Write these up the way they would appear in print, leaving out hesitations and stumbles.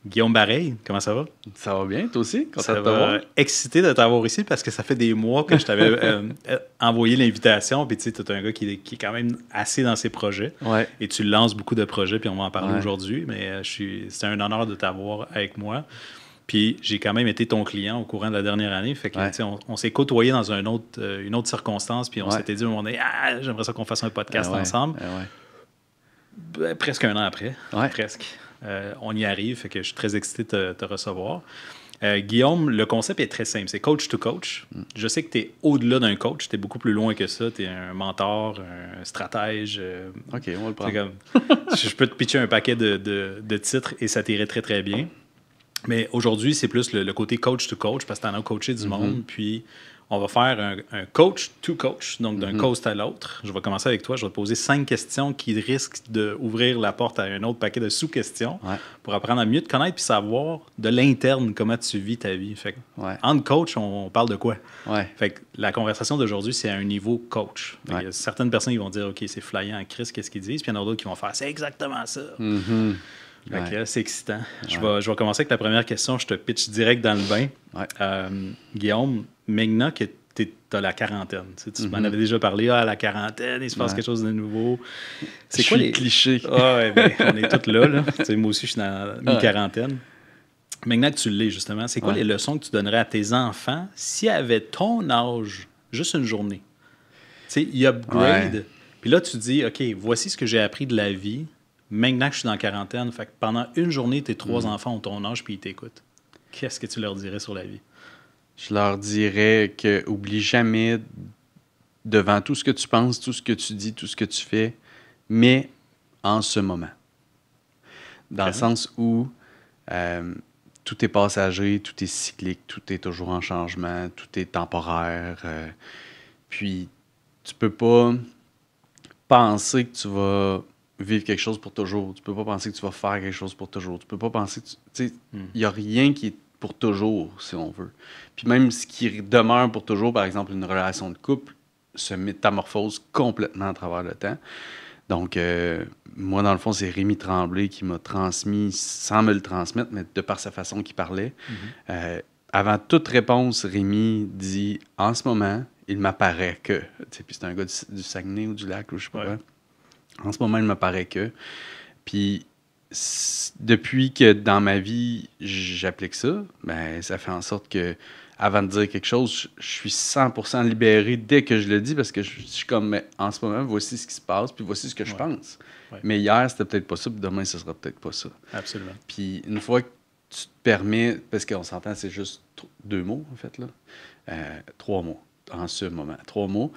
Guillaume Bareil, comment ça va? Ça va bien, toi aussi? Content Ça de te va. voir? Excité de t'avoir ici parce que ça fait des mois que je t'avais envoyé l'invitation. Puis tu sais, tu es un gars qui est quand même assez dans ses projets. Ouais. Et tu lances beaucoup de projets, puis on va en parler Ouais. aujourd'hui. Mais c'est un honneur de t'avoir avec moi. Puis j'ai quand même été ton client au courant de la dernière année. Fait que, Ouais. tu sais, on s'est côtoyé dans une autre circonstance. Puis on Ouais. s'était dit, j'aimerais ça qu'on fasse un podcast Ouais. ensemble. Ouais. Presque un an après. Ouais. Presque. On y arrive. Fait que je suis très excité de te recevoir. Guillaume, le concept est très simple. C'est coach to coach. Je sais que tu es au-delà d'un coach. Tu es beaucoup plus loin que ça. Tu es un mentor, un stratège. OK, on va le prendre. Je peux te pitcher un paquet de titres et ça t'irait très, très bien. Mais aujourd'hui, c'est plus le côté coach to coach parce que tu en as coaché du monde. Puis on va faire un coach to coach, donc d'un coach à l'autre. Je vais commencer avec toi. Je vais te poser 5 questions qui risquent d'ouvrir la porte à un autre paquet de sous-questions pour apprendre à mieux te connaître puis savoir de l'interne comment tu vis ta vie. Fait que, entre coach, on parle de quoi? Fait que la conversation d'aujourd'hui, c'est à un niveau coach. Il y a certaines personnes qui vont dire « OK, c'est flyant, Chris, qu'est-ce qu'ils disent? » Puis il y en a d'autres qui vont faire « C'est exactement ça. C'est excitant. Je vais commencer avec la première question. Je te pitch direct dans le bain. Guillaume, maintenant que tu as la quarantaine, tu m'en avais déjà parlé, à la quarantaine, il se passe quelque chose de nouveau. C'est quoi les clichés? On est tous là. Moi aussi, je suis dans la mi-quarantaine. Maintenant que tu l'es, justement, c'est quoi les leçons que tu donnerais à tes enfants s'ils avaient ton âge, juste une journée? Ils upgrade. Puis là, tu dis, OK, voici ce que j'ai appris de la vie. Maintenant que je suis dans la quarantaine, fait que pendant une journée, tes 3 enfants ont ton âge puis ils t'écoutent. Qu'est-ce que tu leur dirais sur la vie? Je leur dirais que oublie jamais devant tout ce que tu penses, tout ce que tu dis, tout ce que tu fais, mais en ce moment. Dans le sens où tout est passager, tout est cyclique, tout est toujours en changement, tout est temporaire. Puis tu peux pas penser que tu vas vivre quelque chose pour toujours. Tu peux pas penser que tu vas faire quelque chose pour toujours. Tu peux pas penser que tu sais, il y a rien qui est pour toujours, si on veut. Puis même ce qui demeure pour toujours, par exemple, une relation de couple, se métamorphose complètement à travers le temps. Donc, moi, dans le fond, c'est Rémi Tremblay qui m'a transmis, sans me le transmettre, mais de par sa façon qu'il parlait. Avant toute réponse, Rémi dit « En ce moment, il m'apparaît que... » Puis c'est un gars du Saguenay ou du Lac, ou je sais pas quoi. En ce moment, il m'apparaît que... Puis, depuis que dans ma vie, j'applique ça, ben ça fait en sorte que avant de dire quelque chose, je suis 100% libéré dès que je le dis parce que je suis comme, mais en ce moment, voici ce qui se passe, puis voici ce que je pense. Mais hier, c'était peut-être pas ça, puis demain, ce sera peut-être pas ça. Absolument. Puis une fois que tu te permets, parce qu'on s'entend, c'est juste 2 mots, en fait, là. 3 mots, en ce moment. 3 mots.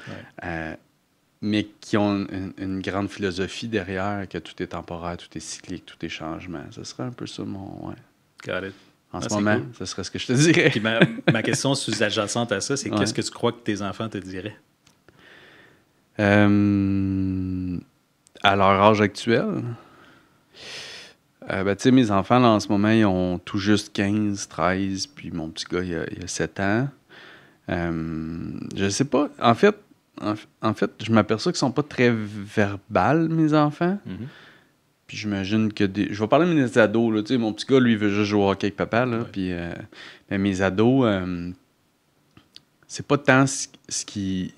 Mais qui ont une grande philosophie derrière, que tout est temporaire, tout est cyclique, tout est changement. Ce serait un peu ça, mon... Got it. En ce moment, ce serait ce que je te dirais. Puis ma question sous-adjacente à ça, c'est qu'est-ce que tu crois que tes enfants te diraient? À leur âge actuel? Tu sais, mes enfants, là, en ce moment, ils ont tout juste 15, 13, puis mon petit gars, il a 7 ans. Je sais pas. En fait, je m'aperçois qu'ils sont pas très verbales, mes enfants. Puis j'imagine que je vais parler de mes ados, là. Tu sais, mon petit gars, lui, il veut juste jouer au hockey avec papa, là. Puis mais mes ados, c'est pas tant ce qu'ils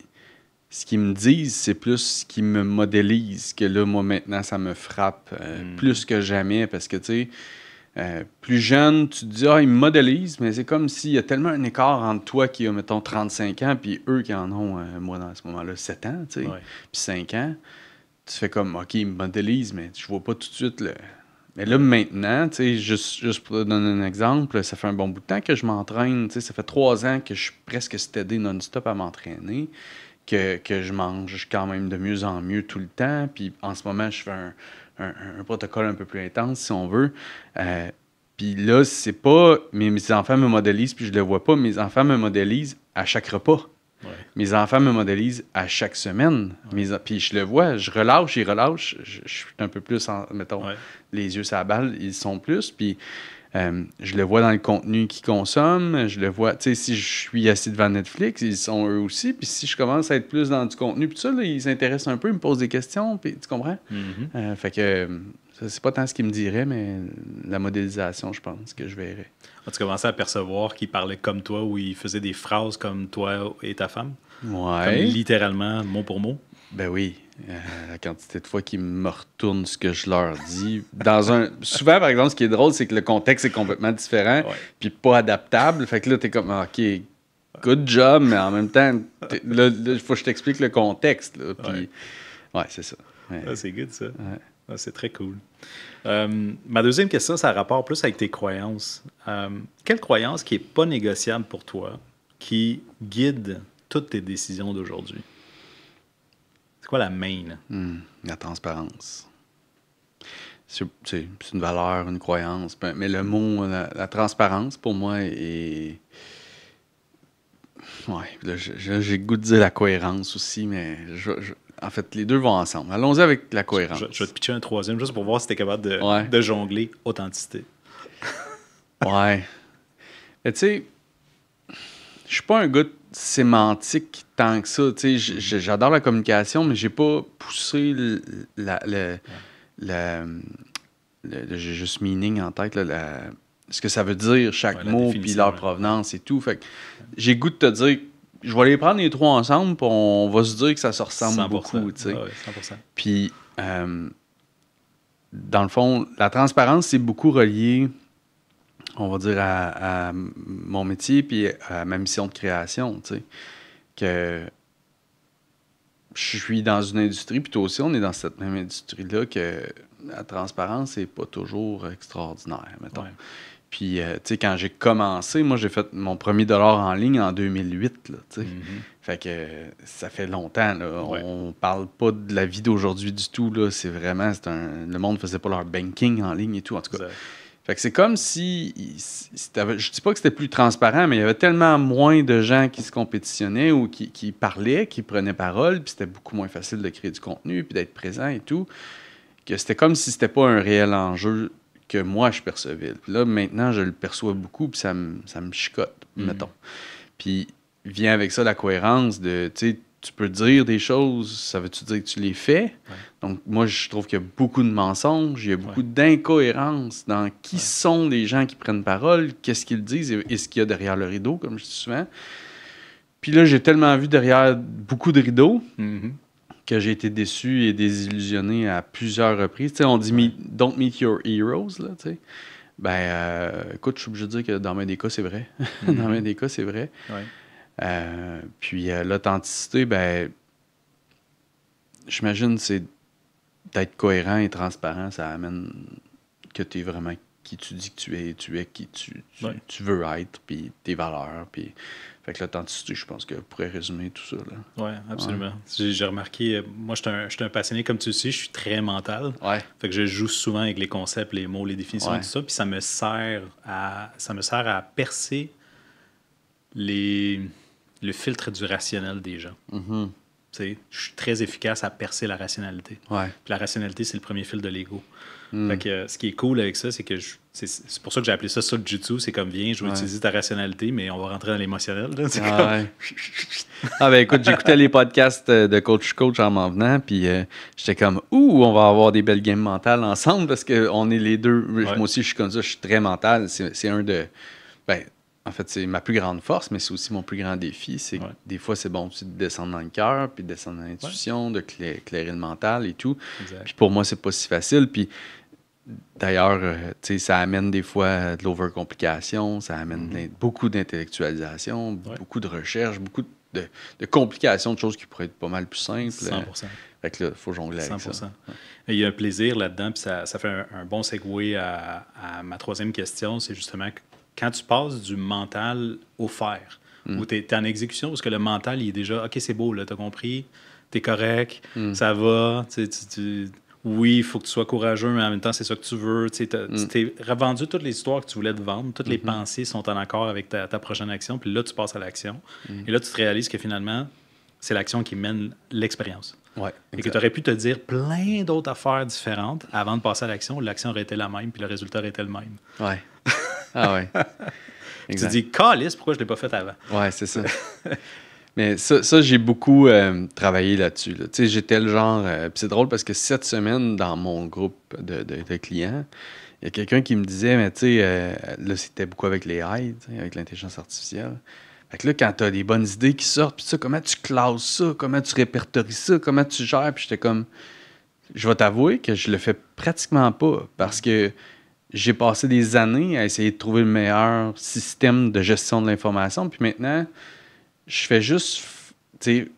me disent, c'est plus ce qu'ils me modélisent que là, moi, maintenant, ça me frappe plus que jamais. Parce que, tu sais, plus jeune, tu te dis, il me modélise, mais c'est comme s'il y a tellement un écart entre toi qui a, mettons, 35 ans, puis eux qui en ont, moi, dans ce moment-là, 7 ans, tu sais, puis 5 ans. Tu fais comme, OK, il me modélise, mais je vois pas tout de suite le... Mais là, maintenant, tu sais, juste pour te donner un exemple, ça fait un bon bout de temps que je m'entraîne, tu sais, ça fait 3 ans que je suis presque stédé non-stop à m'entraîner, que je mange quand même de mieux en mieux tout le temps, puis en ce moment, je fais un protocole un peu plus intense, si on veut. Puis là, c'est pas... Mes enfants me modélisent, puis je le vois pas. Mes enfants me modélisent à chaque repas. Mes enfants me modélisent à chaque semaine. Puis je le vois, je relâche, ils relâchent. Je suis un peu plus, mettons, les yeux sur la balle, ils sont plus. Puis je le vois dans le contenu qu'ils consomment. Je le vois, tu sais, si je suis assis devant Netflix, ils sont eux aussi. Puis si je commence à être plus dans du contenu, puis tout ça, là, ils s'intéressent un peu, ils me posent des questions, puis tu comprends? Fait que C'est pas tant ce qu'il me dirait, mais la modélisation, je pense que je verrais. As-tu commencé à percevoir qu'il parlait comme toi ou il faisait des phrases comme toi et ta femme? Ouais. Comme littéralement, mot pour mot? Ben oui. La quantité de fois qu'ils me retournent ce que je leur dis. Souvent, par exemple, ce qui est drôle, c'est que le contexte est complètement différent, puis pas adaptable. Fait que là, t'es comme, OK, good job, mais en même temps, là, il faut que je t'explique le contexte. Là, puis, ouais, c'est ça. Ouais. Ah, c'est good, ça. Ouais. Ah, c'est très cool. Ma deuxième question, ça a rapport plus avec tes croyances. Quelle croyance qui n'est pas négociable pour toi, qui guide toutes tes décisions d'aujourd'hui? C'est quoi la main? La transparence. C'est une valeur, une croyance. Mais le mot, la transparence, pour moi, est... Ouais, là, j'ai le goût de dire la cohérence aussi, mais en fait, les deux vont ensemble. Allons-y avec la cohérence. Je vais te pitcher un troisième juste pour voir si tu es capable de jongler authenticité. Ouais. Mais tu sais, je suis pas un gars sémantique tant que ça. Tu sais, j'adore la communication, mais j'ai pas poussé j'ai juste meaning en tête, là, ce que ça veut dire chaque mot, puis leur provenance et tout. Fait que j'ai goût de te dire, je vais les prendre les trois ensemble, puis on va se dire que ça se ressemble 100%, beaucoup. Tu sais. Ouais, 100%. Puis, dans le fond, la transparence, c'est beaucoup relié, on va dire, à mon métier, puis à ma mission de création. Tu sais, que je suis dans une industrie, puis toi aussi, on est dans cette même industrie-là, que la transparence, c'est pas toujours extraordinaire, mettons. Ouais. Puis, tu sais, quand j'ai commencé, moi, j'ai fait mon premier dollar en ligne en 2008, là, tu sais. Fait que ça fait longtemps, là. Ouais. On parle pas de la vie d'aujourd'hui du tout, là. C'est vraiment, le monde faisait pas leur banking en ligne et tout, en tout cas. Fait que c'est comme si, je dis pas que c'était plus transparent, mais il y avait tellement moins de gens qui se compétitionnaient ou qui parlaient, qui prenaient parole, puis c'était beaucoup moins facile de créer du contenu, puis d'être présent et tout, que c'était comme si c'était pas un réel enjeu que moi, je percevais. Puis là, maintenant, je le perçois beaucoup, puis ça me chicote, mettons. Puis vient avec ça la cohérence de, tu sais, tu peux dire des choses, ça veut-tu dire que tu les fais? Ouais. Donc, moi, je trouve qu'il y a beaucoup de mensonges, il y a beaucoup d'incohérences dans qui sont les gens qui prennent parole, qu'est-ce qu'ils disent et ce qu'il y a derrière le rideau, comme je dis souvent. Puis là, j'ai tellement vu derrière beaucoup de rideaux que j'ai été déçu et désillusionné à plusieurs reprises. Tu sais, on dit « don't meet your heroes », là, tu sais. Ben, écoute, je suis obligé de dire que dans bien des cas, c'est vrai. Dans bien des cas, c'est vrai. Ouais. Puis l'authenticité, ben, j'imagine c'est d'être cohérent et transparent, ça amène que tu es vraiment qui tu dis que tu es qui tu veux être, puis tes valeurs, puis... Fait que l'authenticité, je pense que pourrait résumer tout ça. Oui, absolument. Ouais. J'ai remarqué, moi, je suis un passionné, comme tu le sais, je suis très mental. Ouais. Fait que je joue souvent avec les concepts, les mots, les définitions, tout ça, puis ça me sert à percer le filtre du rationnel des gens. Tu sais, je suis très efficace à percer la rationalité. Ouais. Puis la rationalité, c'est le premier fil de l'ego. Fait que ce qui est cool avec ça, c'est que c'est pour ça que j'ai appelé ça le jutsu. C'est comme, viens, je vais utiliser ta rationalité, mais on va rentrer dans l'émotionnel. Ben écoute, j'écoutais les podcasts de Coach en m'en venant, puis j'étais comme, on va avoir des belles games mentales ensemble, parce qu'on est les deux. Moi aussi, je suis comme ça, je suis très mental. C'est un de... Ben, en fait, c'est ma plus grande force, mais c'est aussi mon plus grand défi. C'est que des fois, c'est bon aussi de descendre dans le cœur, puis de descendre dans l'intuition, de clairer le mental et tout. Puis pour moi, c'est pas si facile. Puis d'ailleurs, tu sais, ça amène des fois de l'overcomplication, ça amène beaucoup d'intellectualisation, beaucoup de recherche, beaucoup de complications, de choses qui pourraient être pas mal plus simples. 100%. Fait que là, il faut jongler avec 100%. Ça. Il y a un plaisir là-dedans, puis ça fait un bon segue à ma troisième question, c'est justement que quand tu passes du mental au faire, où tu es en exécution, parce que le mental, il est déjà, OK, c'est beau, là, tu as compris, tu es correct, ça va, oui, il faut que tu sois courageux, mais en même temps, c'est ça que tu veux. Tu t'es revendu toutes les histoires que tu voulais te vendre, toutes les pensées sont en accord avec ta prochaine action, puis là, tu passes à l'action. Et là, tu te réalises que finalement, c'est l'action qui mène l'expérience. Ouais, et que tu aurais pu te dire plein d'autres affaires différentes avant de passer à l'action. L'action aurait été la même, puis le résultat aurait été le même. Ouais. Ah ouais. Tu te dis, calice, pourquoi je ne l'ai pas fait avant? Ouais, c'est ça. Mais ça j'ai beaucoup travaillé là-dessus. Là. Tu sais, j'étais le genre... puis c'est drôle parce que cette semaine, dans mon groupe de clients, il y a quelqu'un qui me disait, mais tu sais, là, c'était beaucoup avec les AI, avec l'intelligence artificielle. Fait que là, quand tu as des bonnes idées qui sortent, puis ça, comment tu classes ça? Comment tu répertories ça? Comment tu gères? Puis j'étais comme... Je vais t'avouer que je le fais pratiquement pas parce que j'ai passé des années à essayer de trouver le meilleur système de gestion de l'information. Puis maintenant, je fais juste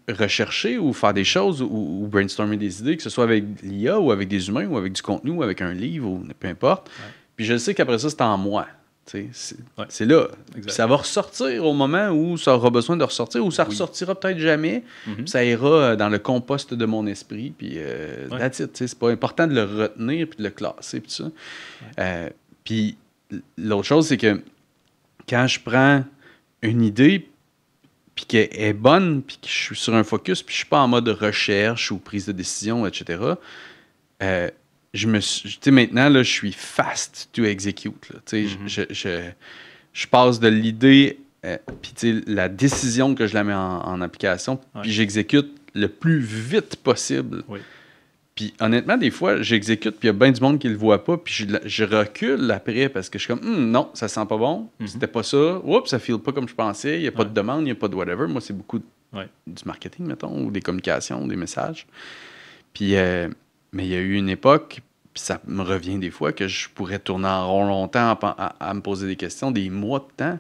rechercher ou faire des choses ou brainstormer des idées, que ce soit avec l'IA ou avec des humains ou avec du contenu ou avec un livre ou peu importe. Ouais. Puis je sais qu'après ça, c'est en moi. C'est là. Puis ça va ressortir au moment où ça aura besoin de ressortir ou ça ressortira peut-être jamais. Puis ça ira dans le compost de mon esprit. Puis that's it. C'est pas important de le retenir puis de le classer. Puis ça. Puis l'autre chose, c'est que quand je prends une idée puis qu'elle est bonne, puis que je suis sur un focus, puis je suis pas en mode recherche ou prise de décision, etc., maintenant, là, je suis fast to execute. Là, je passe de l'idée, puis la décision que je la mets en application, puis j'exécute le plus vite possible. Oui. Puis honnêtement, des fois, j'exécute, puis il y a bien du monde qui le voit pas, puis je recule après parce que je suis comme, non, ça sent pas bon, c'était pas ça, oups, ça file pas comme je pensais, il n'y a pas de demande, il n'y a pas de whatever. Moi, c'est beaucoup du marketing, mettons, ou des communications, des messages. Puis, mais il y a eu une époque, puis ça me revient des fois, que je pourrais tourner en rond longtemps à me poser des questions, des mois de temps,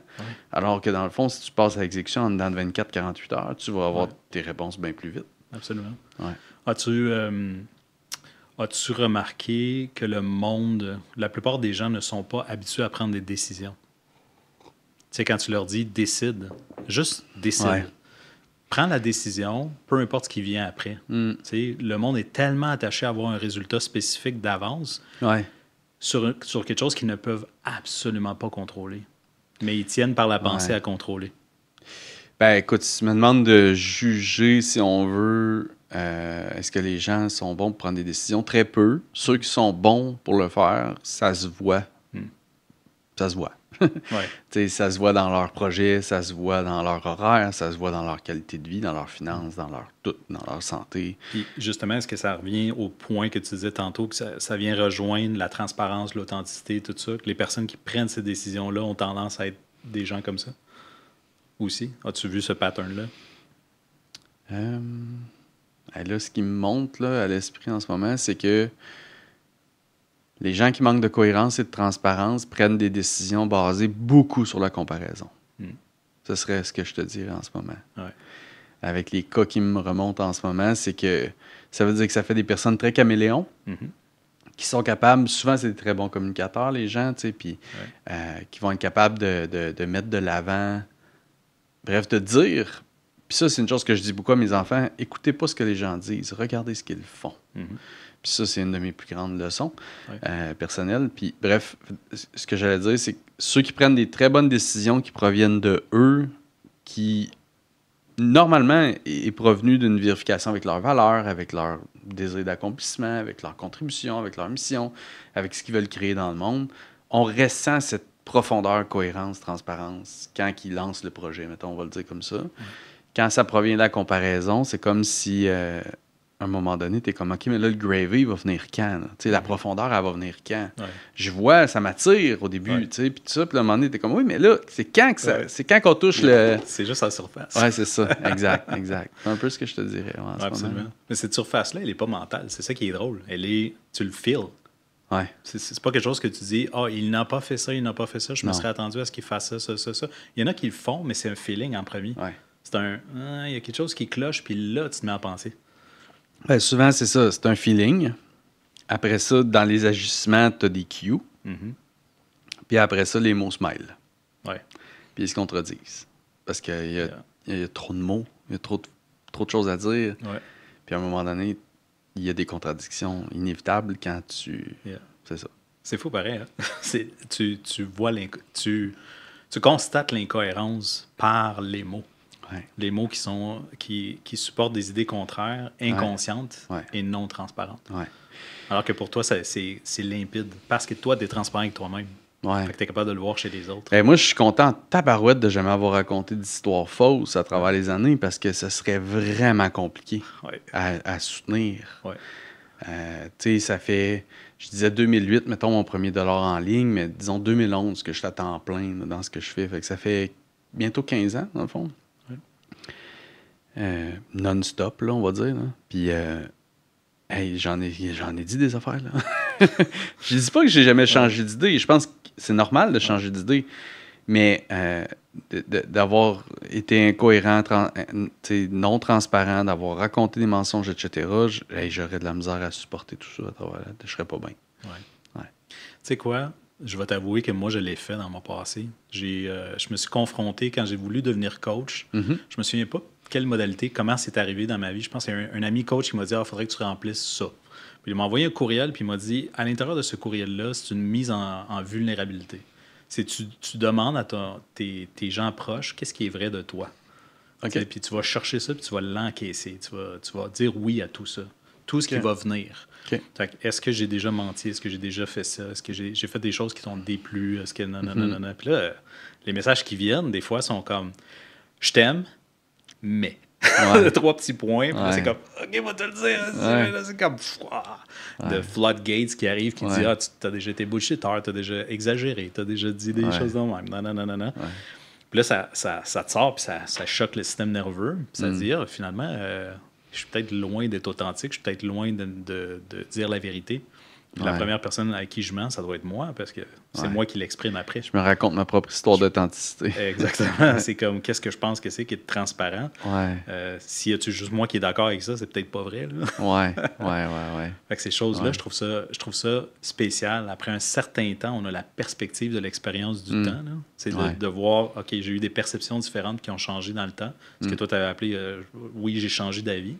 alors que dans le fond, si tu passes à l'exécution en dedans de 24-48 heures, tu vas avoir tes réponses bien plus vite. Absolument. Ouais. As-tu remarqué que le monde, la plupart des gens ne sont pas habitués à prendre des décisions? Tu sais, quand tu leur dis « décide », juste décide. Ouais. Prends la décision, peu importe ce qui vient après. Tu sais, le monde est tellement attaché à avoir un résultat spécifique d'avance sur quelque chose qu'ils ne peuvent absolument pas contrôler. Mais ils tiennent par la pensée à contrôler. Ben écoute, si tu me demandes de juger, si on veut... est-ce que les gens sont bons pour prendre des décisions? Très peu. Ceux qui sont bons pour le faire, ça se voit. Ça se voit. Ça se voit dans leur projet, ça se voit dans leur horaire, ça se voit dans leur qualité de vie, dans leurs finances, dans leur santé. Puis justement, est-ce que ça revient au point que tu disais tantôt, que ça vient rejoindre la transparence, l'authenticité, tout ça, que les personnes qui prennent ces décisions-là ont tendance à être des gens comme ça? Aussi? As-tu vu ce pattern-là? Là, ce qui me monte là, à l'esprit en ce moment, c'est que les gens qui manquent de cohérence et de transparence prennent des décisions basées beaucoup sur la comparaison. Ce serait ce que je te dirais en ce moment. Ouais. Avec les cas qui me remontent en ce moment, c'est que ça veut dire que ça fait des personnes très caméléons qui sont capables, souvent c'est des très bons communicateurs, les gens, tu sais, puis qui vont être capables de mettre de l'avant, bref, de dire. Puis ça, c'est une chose que je dis beaucoup à mes enfants. Écoutez pas ce que les gens disent. Regardez ce qu'ils font. Puis ça, c'est une de mes plus grandes leçons personnelles. Puis bref, ce que j'allais dire, c'est que ceux qui prennent des très bonnes décisions qui proviennent de eux, qui, normalement, est provenu d'une vérification avec leurs valeurs, avec leur désir d'accomplissement, avec leur contribution, avec leur mission, avec ce qu'ils veulent créer dans le monde, on ressent cette profondeur, cohérence, transparence quand ils lancent le projet, mettons, on va le dire comme ça. Quand ça provient de la comparaison, c'est comme si, à un moment donné, tu es comme, OK, mais là, le gravy va venir quand? La profondeur, elle va venir quand? Je vois, ça m'attire au début, puis tout ça, puis à un moment donné, tu es comme, oui, mais là, c'est quand que ça, c'est quand qu'on touche le... C'est juste à la surface. Oui, c'est ça, exact. C'est un peu ce que je te dirais en ce absolument. moment. Mais cette surface-là, elle n'est pas mentale, c'est ça qui est drôle. Tu le feels. Ouais. C'est pas quelque chose que tu dis, il n'a pas fait ça, je me serais attendu à ce qu'il fasse ça. Il y en a qui le font, mais c'est un feeling en premier. Ouais. C'est il y a quelque chose qui cloche, puis là, tu te mets à penser. Ben, souvent, c'est ça. C'est un feeling. Après ça, dans les ajustements, tu as des cues. Puis après ça, les mots smile. Ouais. Puis ils se contredisent. Parce qu'il y a trop de mots, il y a trop de choses à dire. Ouais. Puis à un moment donné, il y a des contradictions inévitables quand tu... C'est ça. C'est fou pareil. Hein? Tu vois tu constates l'incohérence par les mots. Ouais. Les mots qui supportent des idées contraires, inconscientes et non transparentes. Ouais. Alors que pour toi, c'est limpide. Parce que toi, tu es transparent avec toi-même. Ouais. Fait que tu es capable de le voir chez les autres. Ben, moi, je suis content en tabarouette de jamais avoir raconté d'histoires fausses à travers les années parce que ça serait vraiment compliqué Ouais. à soutenir. Ouais. Tu sais, ça fait, je disais 2008, mettons mon premier dollar en ligne, mais disons 2011 que je suis à temps plein là, dans ce que je fais. Fait que ça fait bientôt 15 ans, dans le fond. Ouais. Non-stop, là, on va dire. Là. Puis, hey, j'en ai dit des affaires, là. Je dis pas que j'ai jamais changé d'idée. Je pense que c'est normal de changer d'idée. Mais d'avoir été incohérent, non transparent, d'avoir raconté des mensonges, etc., j'aurais de la misère à supporter tout ça à travers là. Je serais pas bien. Ouais. Tu sais quoi? Je vais t'avouer que moi, je l'ai fait dans mon passé. Je me suis confronté quand j'ai voulu devenir coach. Mm-hmm. Je me souviens pas quelle modalité, comment c'est arrivé dans ma vie. Je pense qu'il y a un ami coach qui m'a dit « Ah, il faudrait que tu remplisses ça ». Puis il m'a envoyé un courriel, puis il m'a dit « À l'intérieur de ce courriel-là, c'est une mise en vulnérabilité. » Tu demandes à tes gens proches qu'est-ce qui est vrai de toi. Okay. Puis tu vas chercher ça, puis tu vas l'encaisser. Tu vas dire oui à tout ça. Tout ce qui va venir. Okay. Est-ce que j'ai déjà menti? Est-ce que j'ai déjà fait ça? Est-ce que j'ai fait des choses qui t'ont déplu? Est-ce que non. Puis là, les messages qui viennent, des fois, sont comme « Je t'aime, mais... » 3 petits points. Puis là, c'est comme « OK, va te le dire. » C'est comme de floodgates qui arrivent, qui disent « Ah, tu as déjà été bullshitter, tu as déjà exagéré, tu as déjà dit des choses de même. » Non. Puis là, ça te sort, puis ça choque le système nerveux. Puis ça te dit « Ah, finalement, je suis peut-être loin d'être authentique, je suis peut-être loin de dire la vérité. » Puis la première personne à qui je mens, ça doit être moi, parce que c'est moi qui l'exprime après. Je me raconte ma propre histoire d'authenticité. Exactement. C'est comme, qu'est-ce que je pense que c'est qui est transparent. Ouais. S'il y a juste moi qui est d'accord avec ça, c'est peut-être pas vrai. Là. Ouais. Fait que ces choses-là, je trouve ça spécial. Après un certain temps, on a la perspective de l'expérience du temps. Là. C'est de voir, OK, j'ai eu des perceptions différentes qui ont changé dans le temps. Ce que toi, tu avais appelé, oui, j'ai changé d'avis.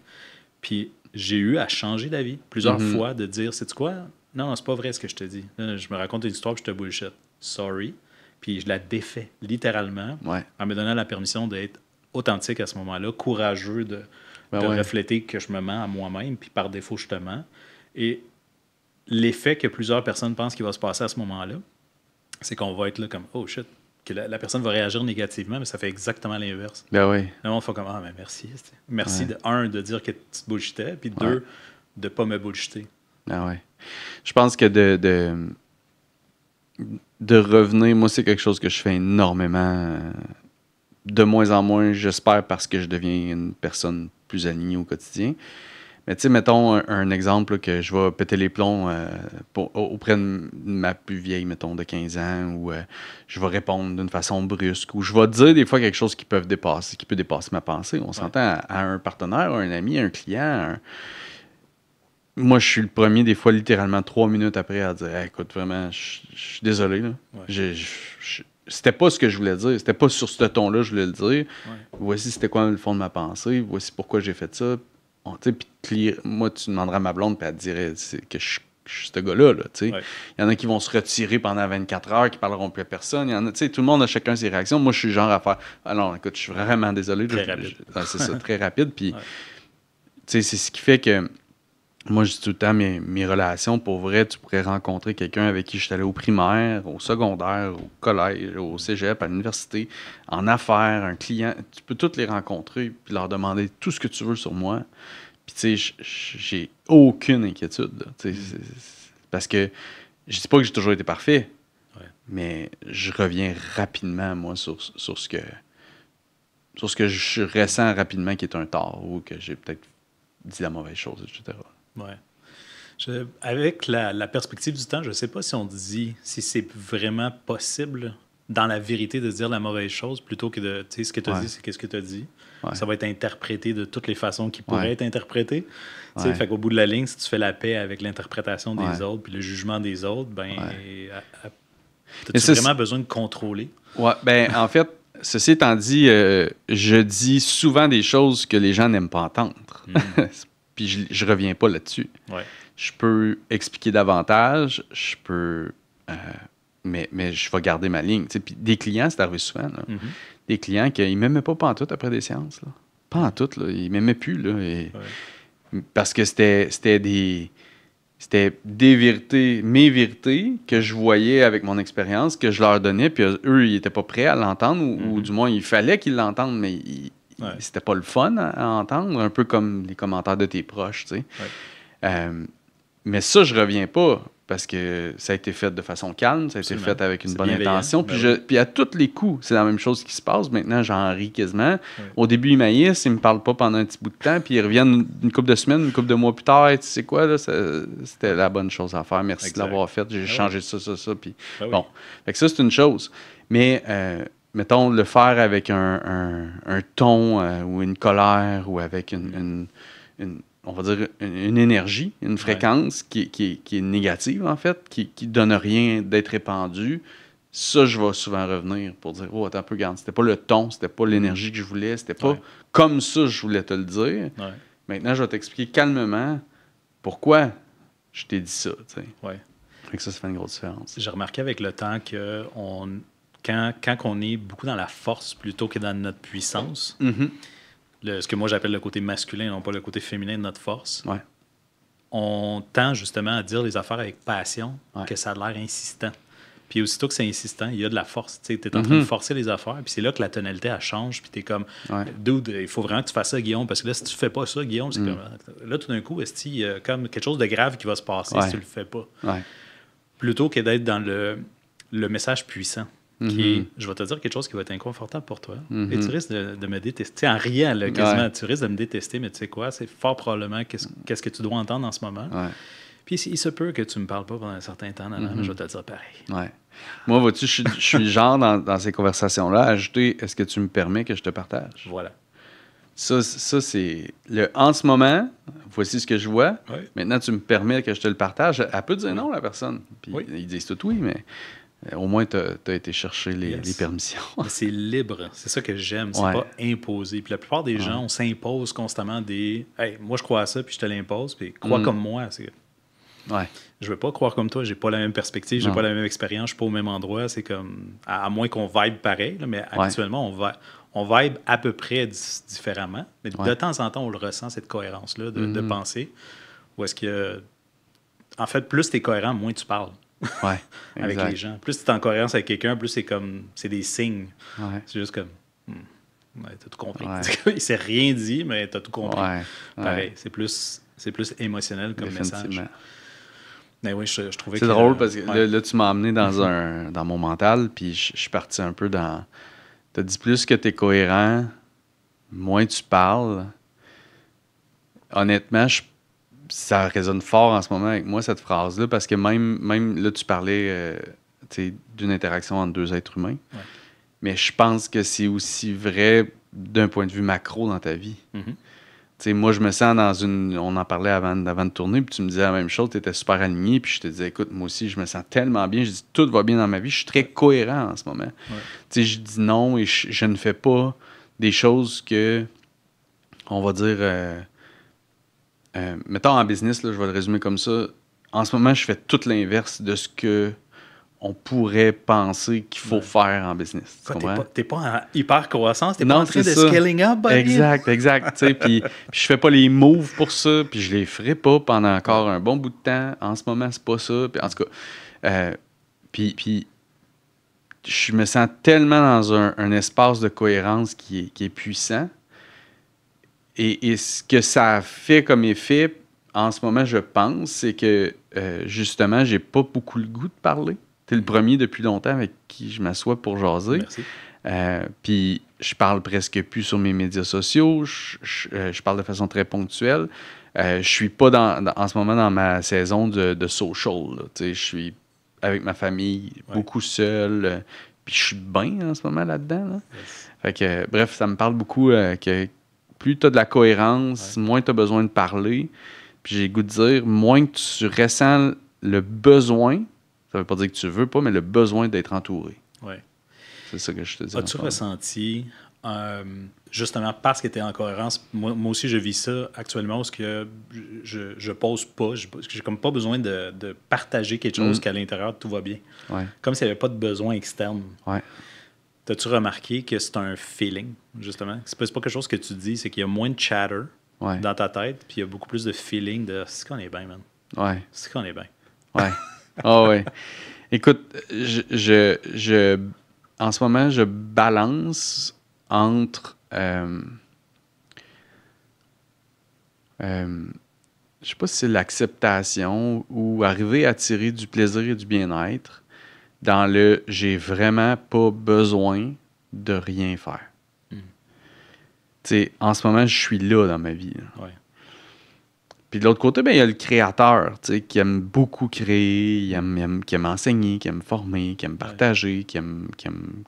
Puis j'ai eu à changer d'avis plusieurs fois, de dire, sais-tu quoi? Non, c'est pas vrai ce que je te dis. Là, je me raconte une histoire que je te bullshit. Sorry. Puis je la défais, littéralement, en me donnant la permission d'être authentique à ce moment-là, courageux de refléter que je me mens à moi-même, puis par défaut, je te mens. Et l'effet que plusieurs personnes pensent qu'il va se passer à ce moment-là, c'est qu'on va être là comme « Oh shit », que la personne va réagir négativement, mais ça fait exactement l'inverse. Ben oui. Le monde fait comme « Ah, mais merci. » Merci, de dire que tu te bullshitais, puis deux, de pas me bullshiter. Ah ouais. Je pense que de revenir, moi, c'est quelque chose que je fais énormément. De moins en moins, j'espère, parce que je deviens une personne plus alignée au quotidien. Mais tu sais, mettons un exemple là, que je vais péter les plombs auprès de ma plus vieille, mettons, de 15 ans, ou je vais répondre d'une façon brusque, ou je vais dire des fois quelque chose qui peut dépasser ma pensée. On s'entend à un partenaire, à un ami, à un client, Moi, je suis le premier, des fois, littéralement 3 minutes après, à dire hey, « Écoute, vraiment, je suis désolé. Là. C'était pas ce que je voulais dire. C'était pas sur ce ton-là que je voulais le dire. Voici c'était quoi le fond de ma pensée. Voici pourquoi j'ai fait ça. » Puis moi, tu demanderas à ma blonde, puis elle te dirait que je suis ce gars-là. Là, il y en a qui vont se retirer pendant 24 heures, qui parleront plus à personne. Il y en a, tout le monde a chacun ses réactions. Moi, je suis le genre à faire « Alors, écoute, je suis vraiment désolé. » Très rapide. C'est ça, très rapide. Puis, c'est ce qui fait que moi, je dis tout le temps, mes relations, pour vrai, tu pourrais rencontrer quelqu'un avec qui je suis allé au primaire, au secondaire, au collège, au cégep, à l'université, en affaires, un client. Tu peux tous les rencontrer puis leur demander tout ce que tu veux sur moi. Puis, tu sais, j'ai aucune inquiétude. Là, parce que je dis pas que j'ai toujours été parfait, mais je reviens rapidement, moi, sur ce que je ressens rapidement qui est un tort ou que j'ai peut-être dit la mauvaise chose, etc. Ouais. Avec la perspective du temps, je ne sais pas si c'est vraiment possible dans la vérité de dire la mauvaise chose plutôt que de, tu sais, ce que tu as dit, c'est qu'est-ce que tu as dit. Ça va être interprété de toutes les façons qui pourraient être interprétées. Fait qu'au bout de la ligne, si tu fais la paix avec l'interprétation des autres puis le jugement des autres, as-tu vraiment besoin de contrôler? Ouais, ben en fait, ceci étant dit, je dis souvent des choses que les gens n'aiment pas entendre. Puis je reviens pas là-dessus. Je peux expliquer davantage, je peux... mais je vais garder ma ligne. Puis des clients, c'est arrivé souvent. Là. Des clients qui ne m'aimaient pas pantoute après des séances. Là. Pas en tout. Ils ne m'aimaient plus. Là, parce que c'était c'était des vérités, mes vérités que je voyais avec mon expérience, que je leur donnais, puis eux, ils n'étaient pas prêts à l'entendre, ou du moins, il fallait qu'ils l'entendent, mais c'était pas le fun à entendre, un peu comme les commentaires de tes proches, tu sais. Mais ça, je reviens pas, parce que ça a été fait de façon calme, ça a été fait avec une bonne intention, puis à tous les coups, c'est la même chose qui se passe. Maintenant, j'en ris quasiment. Au début, ils maïssent, ils me parlent pas pendant un petit bout de temps, puis ils reviennent une couple de semaines, une couple de mois plus tard, et tu sais quoi, là, c'était la bonne chose à faire. Merci de l'avoir fait, j'ai changé ça, puis bon. Fait que ça, c'est une chose. Mais, mettons, le faire avec un ton ou une colère ou avec on va dire, une énergie, une fréquence qui est négative, en fait, qui donne rien d'être répandue, ça, je vais souvent revenir pour dire, oh, attends un peu, regarde, c'était pas le ton, c'était pas l'énergie que je voulais, c'était pas comme ça je voulais te le dire. Maintenant, je vais t'expliquer calmement pourquoi je t'ai dit ça, tu sais. Fait que ça fait une grosse différence. J'ai remarqué avec le temps que quand on est beaucoup dans la force plutôt que dans notre puissance, ce que moi j'appelle le côté masculin, non pas le côté féminin de notre force, on tend justement à dire les affaires avec passion, que ça a l'air insistant. Puis aussitôt que c'est insistant, il y a de la force. Tu es en train de forcer les affaires, puis c'est là que la tonalité, elle change, puis tu es comme, dude, il faut vraiment que tu fasses ça, Guillaume, parce que là, si tu fais pas ça, Guillaume, c'est comme, là, tout d'un coup, il y a comme quelque chose de grave qui va se passer si tu le fais pas. Plutôt que d'être dans le message puissant. Qui est, je vais te dire quelque chose qui va être inconfortable pour toi. Et tu risques de me détester. En riant, là, quasiment, tu risques de me détester, mais tu sais quoi, c'est fort probablement qu'est-ce que tu dois entendre en ce moment. Puis il se peut que tu me parles pas pendant un certain temps, mais je vais te le dire pareil. Moi, vois-tu, je suis le genre dans ces conversations-là à ajouter, est-ce que tu me permets que je te partage? Voilà. Ça c'est en ce moment, voici ce que je vois. Maintenant, tu me permets que je te le partage. Elle peut dire non, la personne. Puis ils disent tout oui, mais au moins, tu as été chercher les permissions. C'est libre. C'est ça que j'aime. C'est pas imposé. Puis la plupart des gens, on s'impose constamment des « Hey, moi, je crois à ça, puis je te l'impose. Puis crois comme moi. » Je veux pas croire comme toi. J'ai pas la même perspective. J'ai pas la même expérience. Je suis pas au même endroit. C'est comme... À moins qu'on vibe pareil. Là, mais actuellement, on vibe à peu près différemment. Mais de temps en temps, on le ressent, cette cohérence-là de pensée. Ou est-ce que... En fait, plus tu es cohérent, moins tu parles. Avec les gens. Plus tu es en cohérence avec quelqu'un, plus c'est des signes. C'est juste comme t'as tout compris. Il s'est rien dit, mais t'as tout compris. Pareil, c'est plus émotionnel comme message. Mais oui, je trouvais c'est drôle parce que là, tu m'as amené dans mon mental, puis je suis parti un peu dans... T'as dit plus que t'es cohérent, moins tu parles. Honnêtement, ça résonne fort en ce moment avec moi, cette phrase-là, parce que même là, tu parlais d'une interaction entre deux êtres humains. Mais je pense que c'est aussi vrai d'un point de vue macro dans ta vie. Moi, je me sens dans une... On en parlait avant de tourner, puis tu me disais la même chose, tu étais super aligné, puis je te disais, écoute, moi aussi, je me sens tellement bien, je dis, tout va bien dans ma vie, je suis très cohérent en ce moment. Je dis non et je ne fais pas des choses que, on va dire... mettons en business, là, je vais le résumer comme ça. En ce moment, je fais tout l'inverse de ce que on pourrait penser qu'il faut faire en business. Tu comprends? T'es pas en hyper croissance, t'es pas en train de scaling up, buddy. Exact. Puis je fais pas les moves pour ça, puis je les ferai pas pendant encore un bon bout de temps. En ce moment, c'est pas ça. Puis en tout cas, puis je me sens tellement dans un espace de cohérence qui est puissant. Et ce que ça a fait comme effet, en ce moment, je pense, c'est que, justement, j'ai pas beaucoup le goût de parler. T'es le premier depuis longtemps avec qui je m'assois pour jaser. Merci. Puis je parle presque plus sur mes médias sociaux. Je parle de façon très ponctuelle. Je suis pas en ce moment dans ma saison de social. Je suis avec ma famille, beaucoup seul. Puis je suis bien en ce moment là-dedans. Là. Fait que, bref, ça me parle beaucoup que plus tu as de la cohérence, moins tu as besoin de parler. Puis j'ai le goût de dire, moins que tu ressens le besoin, ça veut pas dire que tu veux pas, mais le besoin d'être entouré. C'est ça que je te dis. As-tu ressenti, justement parce que tu es en cohérence, moi aussi je vis ça actuellement, parce que je pose pas, j'ai comme pas besoin de partager quelque chose qu'à l'intérieur tout va bien. Comme s'il n'y avait pas de besoin externe. T'as-tu remarqué que c'est un feeling, justement? C'est pas quelque chose que tu dis, c'est qu'il y a moins de chatter dans ta tête, puis il y a beaucoup plus de feeling de « c'est qu'on est bien, man ». Ouais. C'est qu'on est bien. Ouais. Ah ouais. Écoute, en ce moment, je balance entre... je sais pas si c'est l'acceptation ou arriver à tirer du plaisir et du bien-être dans le j'ai vraiment pas besoin de rien faire. Tu sais, en ce moment, je suis là dans ma vie. Ouais. Puis de l'autre côté, ben, il y a le créateur, tu sais, qui aime beaucoup créer, qui aime enseigner, qui aime former, qui aime partager, qui aime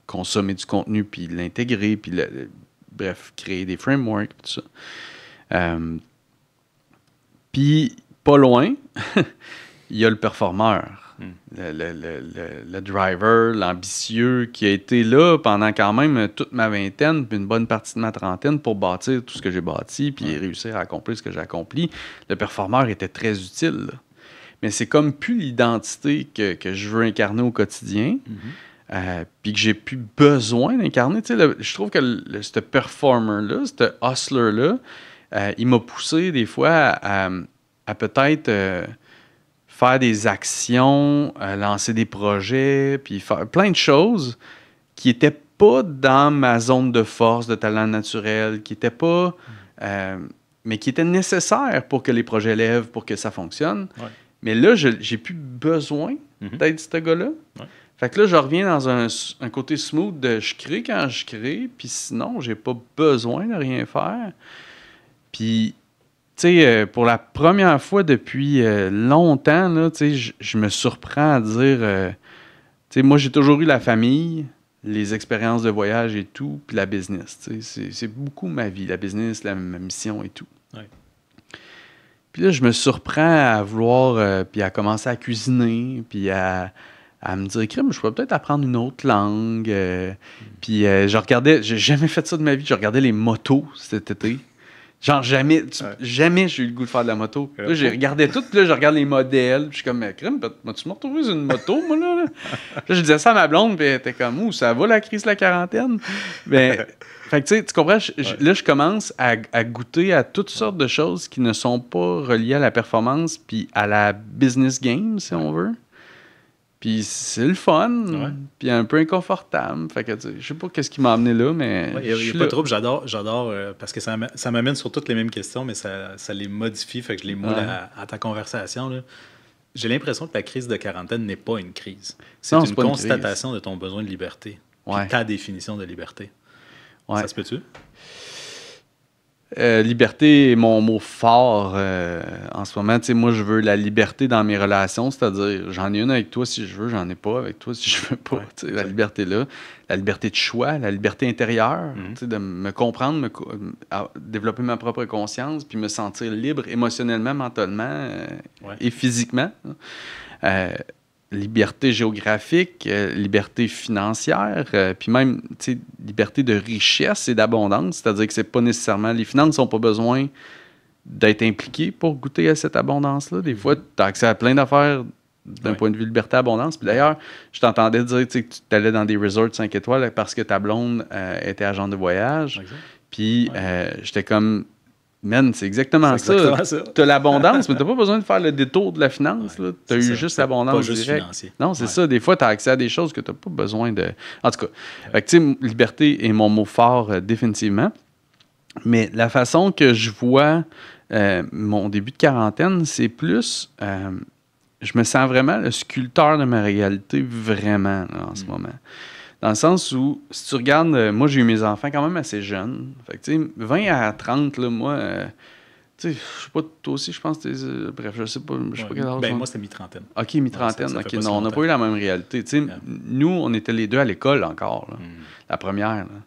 consommer du contenu, puis l'intégrer, puis bref, créer des frameworks, tout ça. Puis, pas loin, il y a le performeur, le driver, l'ambitieux, qui a été là pendant quand même toute ma vingtaine, puis une bonne partie de ma trentaine pour bâtir tout ce que j'ai bâti, puis réussir à accomplir ce que j'ai accompli. Le performeur était très utile, là. Mais c'est comme plus l'identité que je veux incarner au quotidien, puis que j'ai plus besoin d'incarner. Tu sais, je trouve que ce performer-là, ce hustler-là, il m'a poussé des fois à peut-être faire des actions, lancer des projets, puis faire plein de choses qui n'étaient pas dans ma zone de force, de talent naturel, qui n'étaient pas... mais qui étaient nécessaires pour que les projets lèvent, pour que ça fonctionne. Ouais. Mais là, j'ai plus besoin d'être ce gars-là. Ouais. Fait que là, je reviens dans un côté smooth de je crée quand je crée, puis sinon, j'ai pas besoin de rien faire. Puis, tu sais, pour la première fois depuis longtemps, là, tu sais, je me surprends à dire, tu sais, moi, j'ai toujours eu la famille, les expériences de voyage et tout, puis la business. Tu sais, c'est beaucoup ma vie, la business, ma mission et tout. Ouais. Puis là, je me surprends à vouloir, puis à commencer à cuisiner, puis à me dire, crème, je pourrais peut-être apprendre une autre langue. Puis je regardais, j'ai jamais fait ça de ma vie, je regardais les motos cet été. Genre, jamais j'ai eu le goût de faire de la moto. Là, j'ai regardé tout, puis là, je regarde les modèles, puis je suis comme, crème, tu m'as retrouvé sur une moto, moi, là? Là, je disais ça à ma blonde, puis elle était comme, ouh, ça va la crise de la quarantaine? Ben, fait que, tu sais, tu comprends, là, je commence à goûter à toutes sortes de choses qui ne sont pas reliées à la performance, puis à la business game, si on veut. Puis c'est le fun, puis un peu inconfortable. Fait que, tu sais, je sais pas qu'est-ce qui m'a amené là, mais il n'y a pas de trouble. J'adore parce que ça m'amène sur toutes les mêmes questions, mais ça les modifie, fait que je les moule à ta conversation, là. J'ai l'impression que la crise de quarantaine n'est pas une crise. C'est une constatation de ton besoin de liberté, puis ta définition de liberté. Ouais. Ça se peut-tu? Liberté est mon mot fort en ce moment. Tu sais, moi, je veux la liberté dans mes relations, c'est-à-dire, j'en ai une avec toi si je veux, j'en ai pas avec toi si je veux pas. Tu sais, la liberté là, la liberté de choix, la liberté intérieure, tu sais, de me comprendre, développer ma propre conscience, puis me sentir libre émotionnellement, mentalement et physiquement. Liberté géographique, liberté financière, puis même, tu sais, liberté de richesse et d'abondance, c'est-à-dire que c'est pas nécessairement... Les finances n'ont pas besoin d'être impliquées pour goûter à cette abondance-là. Des fois, tu as accès à plein d'affaires d'un point de vue liberté-abondance. Puis d'ailleurs, je t'entendais dire que tu allais dans des resorts 5 étoiles parce que ta blonde était agente de voyage. Puis j'étais comme... Man, c'est exactement ça. Tu as l'abondance, mais tu n'as pas besoin de faire le détour de la finance. Tu as eu juste l'abondance directe. Financier. Non, c'est ça. Des fois, tu as accès à des choses que tu n'as pas besoin de... En tout cas, fait que, tu sais, liberté est mon mot fort définitivement. Mais la façon que je vois mon début de quarantaine, c'est plus... je me sens vraiment le sculpteur de ma réalité, vraiment, là, en ce moment. Dans le sens où, si tu regardes, moi, j'ai eu mes enfants quand même assez jeunes. Fait que, tu sais, 20 à 30, là, moi, tu sais, je sais pas, toi aussi, je pense que bref, je sais pas quel âge. Ben, moi, c'était mi-trentaine. OK, mi-trentaine. OK, non, on n'a pas eu la même réalité. Tu sais, nous, on était les deux à l'école encore, là, la première, là.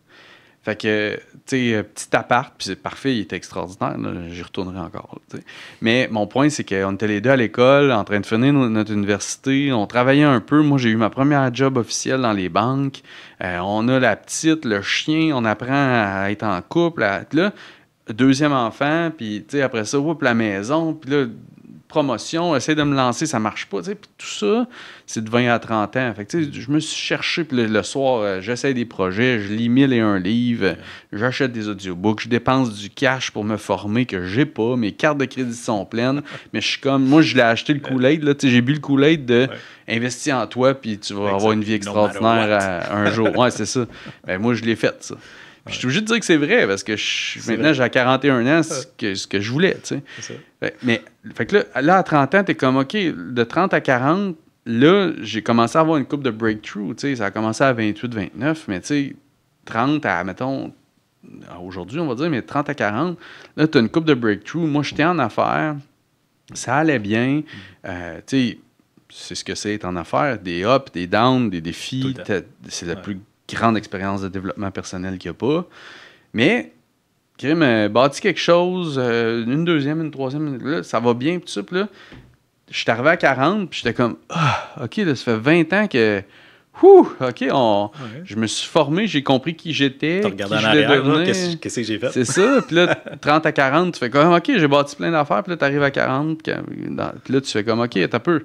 Fait que, tu sais, petit appart, puis c'est parfait, il était extraordinaire, là, j'y retournerai encore. Là, mais mon point, c'est qu'on était les deux à l'école, en train de finir notre université, on travaillait un peu. Moi, j'ai eu ma première job officielle dans les banques. On a la petite, le chien, on apprend à être en couple. Là, deuxième enfant, puis tu sais, après ça, la maison, puis là, promotion, essaie de me lancer, ça marche pas. Puis tout ça, c'est de 20 à 30 ans. Fait que, je me suis cherché, puis le soir, j'essaie des projets, je lis 1001 livres, j'achète des audiobooks, je dépense du cash pour me former que j'ai pas, mes cartes de crédit sont pleines, mais je suis comme, moi, je l'ai acheté le Kool-Aid, là, j'ai bu le Kool-Aid de investir en toi, puis tu vas avoir une vie extraordinaire un jour. Ouais, c'est ça. Ben, moi, je l'ai fait, ça. Puis je suis obligé de dire que c'est vrai, parce que maintenant, j'ai 41 ans, c'est ce que je voulais, tu sais. C'est ça. Mais, fait que là, à 30 ans, t'es comme, OK, de 30 à 40, là, j'ai commencé à avoir une coupe de breakthrough, tu sais. Ça a commencé à 28, 29, mais tu sais, 30 à, mettons, aujourd'hui, on va dire, mais 30 à 40, là, t'as une coupe de breakthrough. Moi, j'étais en affaires, ça allait bien, tu sais, c'est ce que c'est être en affaires, des ups, des downs, des défis, c'est la plus grande expérience de développement personnel qu'il n'y a pas. Mais, Krim, bâti quelque chose, une deuxième, une troisième, là, ça va bien, puis ça, puis là, je suis arrivé à 40, puis j'étais comme, OK, là, ça fait 20 ans que, OK, je me suis formé, j'ai compris qui j'étais, qui je voulais devenir. Qu'est-ce que j'ai fait? C'est ça, puis là, 30 à 40, tu fais comme, OK, j'ai bâti plein d'affaires, puis là, tu arrives à 40, puis là, tu fais comme, OK, t'as peu.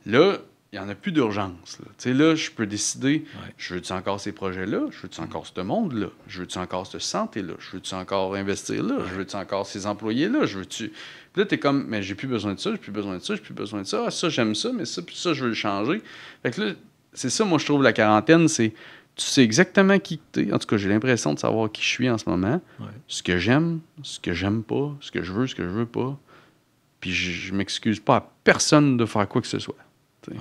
Là, il n'y en a plus d'urgence. Tu sais, là, je peux décider, je veux-tu encore ces projets-là? Je veux-tu encore ce monde-là? Je veux-tu encore cette santé-là? Je veux-tu encore investir là? Je veux-tu encore ces employés-là? Je veux-tu... Puis là, t'es comme, mais j'ai plus besoin de ça, j'ai plus besoin de ça, j'ai plus besoin de ça. Ah, ça, j'aime ça, mais ça, puis ça, je veux le changer. Fait que là, c'est ça, moi, je trouve, la quarantaine, c'est... Tu sais exactement qui t'es. En tout cas, j'ai l'impression de savoir qui je suis en ce moment. Ouais. Ce que j'aime, ce que j'aime pas, ce que je veux pas. Puis je m'excuse pas à personne de faire quoi que ce soit. Ouais.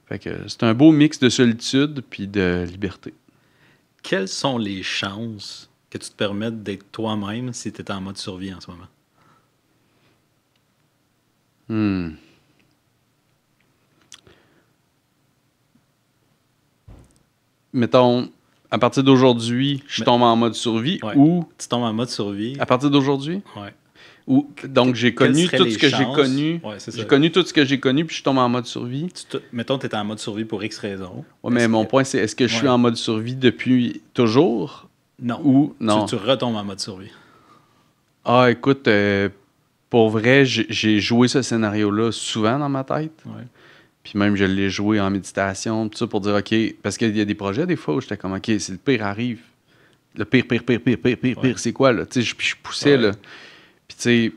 Fait que c'est un beau mix de solitude puis de liberté. Quelles sont les chances que tu te permettes d'être toi-même si tu es en mode survie en ce moment? Mettons, à partir d'aujourd'hui, je tombe en mode survie ou... Tu tombes en mode survie. À partir d'aujourd'hui? Oui. Donc, j'ai connu tout ce que j'ai connu. Ouais, j'ai connu tout ce que j'ai connu, puis je tombe en mode survie. Mettons, tu es en mode survie pour X raisons. Oui, mais mon point, c'est est-ce que je suis en mode survie depuis toujours? Non. Ou non? Tu retombes en mode survie. Ah, écoute, pour vrai, j'ai joué ce scénario-là souvent dans ma tête. Ouais. Puis même, je l'ai joué en méditation, tout ça, pour dire, OK, parce qu'il y a des projets, des fois, où j'étais comme, OK, si le pire arrive, le pire, c'est quoi, là? Tu sais, je poussais, là. Puis, tu sais,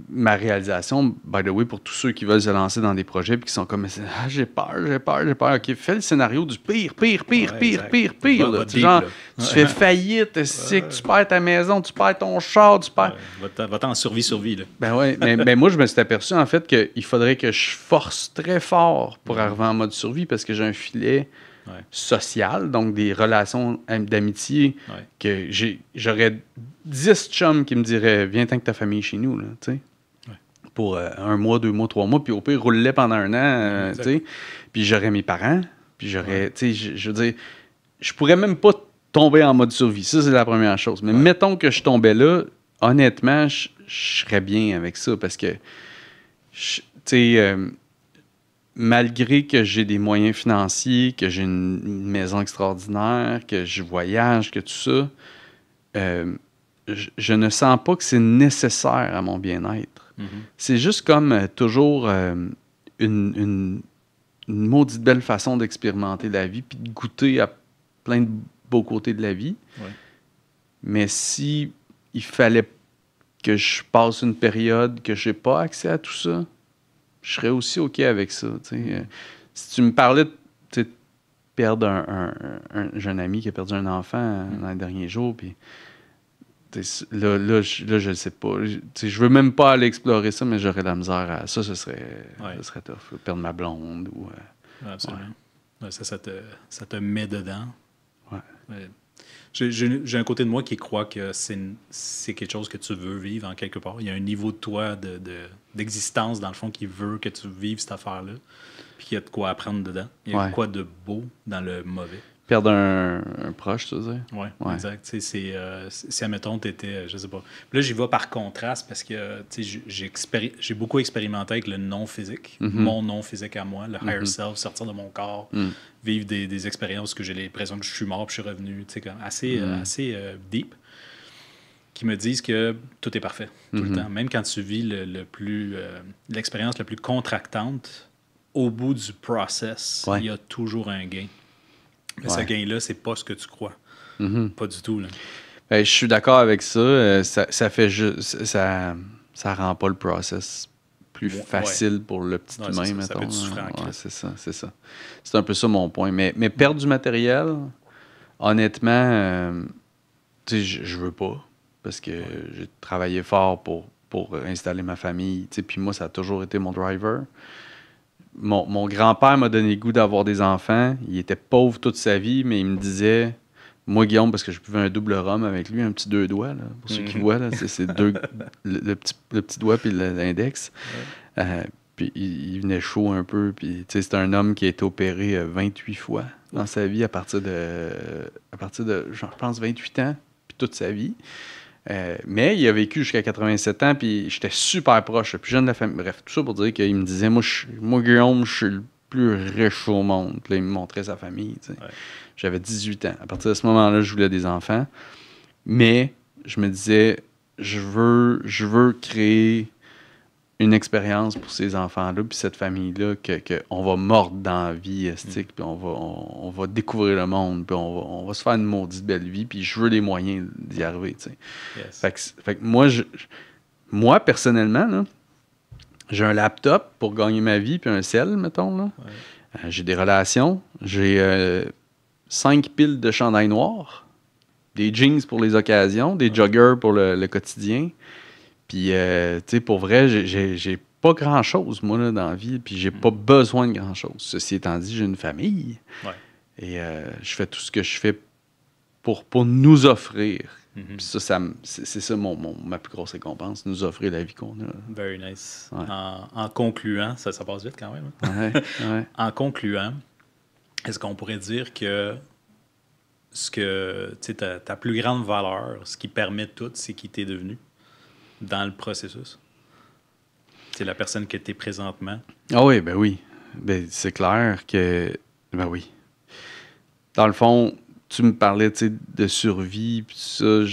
ma réalisation, by the way, pour tous ceux qui veulent se lancer dans des projets puis qui sont comme, j'ai peur. OK, fais le scénario du pire. Là. Genre, tu fais faillite, tu perds ta maison, tu perds ton char, tu perds... Va-t'en en survie, là. Ben ouais, mais moi, je me suis aperçu, en fait, qu'il faudrait que je force très fort pour arriver en mode survie parce que j'ai un filet social, donc des relations d'amitié que j'aurais 10 chums qui me diraient viens tant que ta famille chez nous, là, tu sais. Pour 1 mois, 2 mois, 3 mois, puis au pire, roule-les pendant 1 an, tu sais. Puis j'aurais mes parents, puis j'aurais, tu sais, je veux dire, je pourrais même pas tomber en mode survie. Ça, c'est la première chose. Mais mettons que je tombais là, honnêtement, je serais bien avec ça parce que, tu sais, malgré que j'ai des moyens financiers, que j'ai une maison extraordinaire, que je voyage, que tout ça, je ne sens pas que c'est nécessaire à mon bien-être. Mm-hmm. C'est juste comme toujours une maudite belle façon d'expérimenter la vie puis de goûter à plein de beaux côtés de la vie. Ouais. Mais si il fallait que je passe une période que je n'ai pas accès à tout ça, je serais aussi OK avec ça. Si tu me parlais de perdre j'ai un ami qui a perdu un enfant dans les derniers jours, puis là, je ne sais pas. Je veux même pas aller explorer ça, mais j'aurais de la misère à ça. Ce serait tough. Perdre ma blonde. Absolument. Ouais, ça te met dedans. Ouais. J'ai un côté de moi qui croit que c'est quelque chose que tu veux vivre en quelque part. Il y a un niveau de toi d'existence, dans le fond, qui veut que tu vives cette affaire-là. Puis qu'il y a de quoi apprendre dedans. Il y a de quoi de beau dans le mauvais. Perdre un proche, tu veux dire? Oui, exact. Si, admettons, tu étais, je sais pas. Puis là, j'y vais par contraste parce que j'ai beaucoup expérimenté avec le non-physique, mon non-physique à moi, le higher self, sortir de mon corps, vivre des expériences que j'ai l'impression que je suis mort puis je suis revenu, assez deep. qui me disent que tout est parfait tout le temps. Même quand tu vis l'expérience la plus contractante, au bout du process, il y a toujours un gain. Mais ce gain-là, c'est pas ce que tu crois. Pas du tout. Là. Ben, je suis d'accord avec ça. Ça fait juste... Ça rend pas le process plus facile pour le petit humain, mettons. Ça peut être souffrant. C'est ça. C'est un peu ça mon point. Mais perdre du matériel, honnêtement, tu sais, je veux pas. Parce que j'ai travaillé fort pour installer ma famille. Puis moi, ça a toujours été mon driver. Mon grand-père m'a donné le goût d'avoir des enfants. Il était pauvre toute sa vie, mais il me disait... Moi, Guillaume, parce que je buvais un double rhum avec lui, un petit 2 doigts, là, pour ceux qui voient, là, c'est le petit doigt puis l'index. Puis il venait chaud un peu. Puis c'est un homme qui a été opéré 28 fois dans sa vie à partir de je pense, 28 ans, puis toute sa vie. Mais il a vécu jusqu'à 87 ans, puis j'étais super proche, le plus jeune de la famille. Bref, tout ça pour dire qu'il me disait, moi Guillaume, je suis le plus riche au monde. Puis là, il me montrait sa famille. J'avais 18 ans. À partir de ce moment-là, je voulais des enfants. Mais je me disais, je veux créer une expérience pour ces enfants-là, puis cette famille-là, qu'on va mordre dans la vie, puis on va découvrir le monde, puis on va se faire une maudite belle vie, puis je veux les moyens d'y arriver. Yes. Fait que moi, personnellement, là, j'ai un laptop pour gagner ma vie, puis un cell, mettons. Là. J'ai des relations. J'ai 5 piles de chandail noir, des jeans pour les occasions, des joggers pour le quotidien. Puis, tu sais, pour vrai, j'ai pas grand-chose, moi, là, dans la vie, puis j'ai pas besoin de grand-chose. Ceci étant dit, j'ai une famille. Et je fais tout ce que je fais pour nous offrir. Puis ça, c'est ça ma plus grosse récompense, nous offrir la vie qu'on a. Very nice. En concluant, ça passe vite quand même. Hein? En concluant, est-ce qu'on pourrait dire que ta plus grande valeur, ce qui permet tout, c'est qui t'es devenu dans le processus? C'est la personne que tu es présentement. Ah oui, ben oui. Ben, c'est clair que... Ben oui. Dans le fond, tu me parlais de survie, puis ça,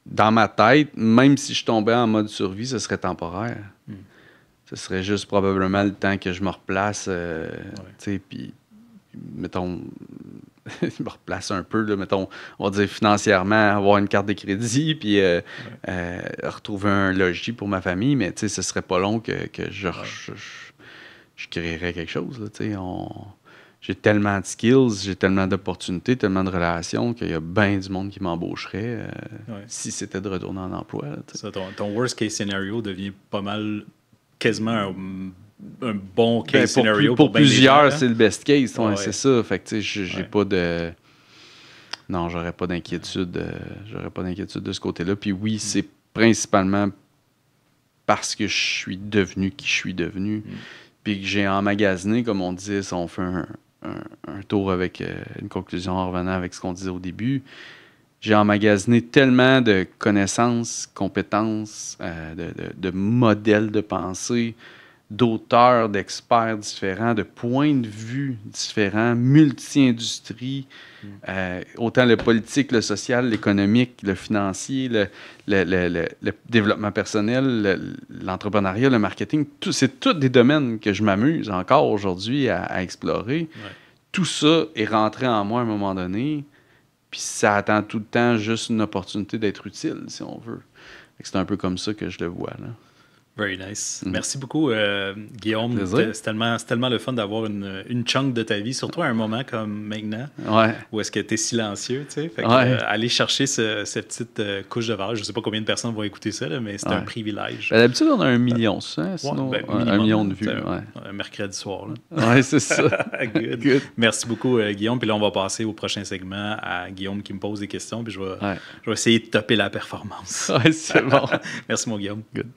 dans ma tête, même si je tombais en mode survie, ce serait temporaire. Ce serait juste probablement le temps que je me replace, puis mettons, je me replace un peu, là, mettons, on va dire financièrement, avoir une carte de crédit, puis retrouver un logis pour ma famille, mais ce serait pas long que je créerais quelque chose. Là, j'ai tellement de skills, j'ai tellement d'opportunités, tellement de relations qu'il y a bien du monde qui m'embaucherait si c'était de retourner en emploi. Là, ça, ton worst case scenario devient pas mal, quasiment un bon case scenario. Pour plusieurs, c'est le best case. C'est ça. Fait que j'ai pas de... Non, j'aurais pas d'inquiétude. J'aurais pas d'inquiétude de ce côté-là. Puis oui, c'est principalement parce que je suis devenu qui je suis devenu. Puis que j'ai emmagasiné, comme on disait, si on fait un tour avec une conclusion en revenant avec ce qu'on disait au début, j'ai emmagasiné tellement de connaissances, compétences, de modèles de pensée, d'auteurs, d'experts différents, de points de vue différents, multi-industries, autant le politique, le social, l'économique, le financier, le développement personnel, l'entrepreneuriat, le marketing. C'est tous des domaines que je m'amuse encore aujourd'hui à explorer. Tout ça est rentré en moi à un moment donné, puis ça attend tout le temps juste une opportunité d'être utile, si on veut. C'est un peu comme ça que je le vois, là. Very nice. Merci beaucoup, Guillaume. C'est tellement le fun d'avoir une chunk de ta vie, surtout à un moment comme maintenant, où est-ce que tu es silencieux. Fait que, aller chercher cette petite couche de valeur, je ne sais pas combien de personnes vont écouter ça, là, mais c'est un privilège. D'habitude, on a 1 million, ça, sinon, minimum, 1 million de vues. Un mercredi soir. Oui, c'est ça. Good. Merci beaucoup, Guillaume. Puis là, on va passer au prochain segment à Guillaume qui me pose des questions, puis je vais essayer de topper la performance. Oui, c'est bon. Merci, mon Guillaume. Good.